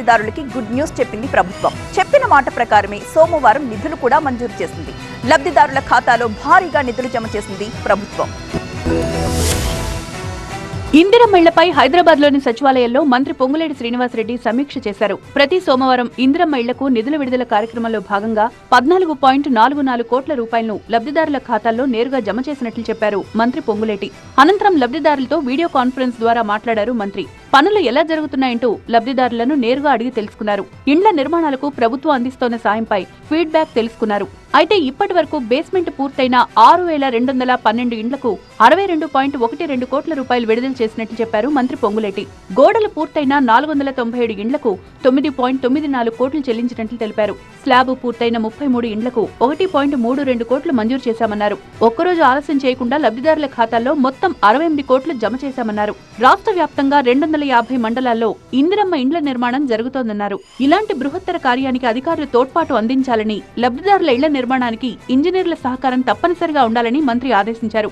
లబ్ధిదారులకి good news చెప్పింది ప్రభుత్వం. చెప్పిన మాట ప్రకారమే సోమవారం నిధులు కూడా మంజూరు చేసింది. లబ్ధిదారుల ఖాతాలో భారీగా నిధులు జమ చేసింది ప్రభుత్వం. ఇందిరమ్మ ఇళ్లపై హైదరాబాద్లోని సచివాలయంలో మంత్రి పొంగులేటి శ్రీనివాసరెడ్డి సమీక్ష చేశారు. ప్రతి సోమవారం ఇందిరమ్మ ఇళ్లకు నిధుల విడుదల కార్యక్రమంలో భాగంగా 14.44 కోట్ల రూపాయలను లబ్ధిదారుల ఖాతాల్లో నేరుగా జమ చేసినట్లు చెప్పారు మంత్రి పొంగులేటి. అనంతరం లబ్ధిదారులతో వీడియో కాన్ఫరెన్స్ ద్వారా మాట్లాడారు మంత్రి. పనులు ఎలా జరుగుతున్నాయంటూ లబ్ధిదారులను నేరుగా అడిగి తెలుసుకున్నారు. ఇండ్ల నిర్మాణాలకు ప్రభుత్వం అందిస్తోన్న సాయంపై ఫీడ్బ్యాక్ తెలుసుకున్నారు. అయితే ఇప్పటి వరకు బేస్మెంట్ పూర్తయిన 6,212 ఇండ్లకు 62.12 కోట్ల రూపాయలు విడుదల చేసినట్లు చెప్పారు మంత్రి పొంగులేటి. గోడలు పూర్తయిన 497 ఇండ్లకు 9.94 కోట్లు చెల్లించినట్లు తెలిపారు. స్లాబ్ పూర్తయిన 33 ఇండ్లకు 1.32 కోట్లు మంజూరు చేశామన్నారు. ఒక్కరోజు ఆలస్యం చేయకుండా లబ్ధిదారుల ఖాతాల్లో మొత్తం 68 కోట్లు జమ చేశామన్నారు. రాష్ట్ర వ్యాప్తంగా 250 మండలాల్లో ఇందిరమ్మ ఇండ్ల నిర్మాణం జరుగుతోందన్నారు. ఇలాంటి బృహత్తర కార్యానికి అధికారులు తోడ్పాటు అందించాలని, లబ్ధిదారుల ఇళ్ల నిర్మాణానికి ఇంజనీర్ల సహకారం తప్పనిసరిగా ఉండాలని మంత్రి ఆదేశించారు.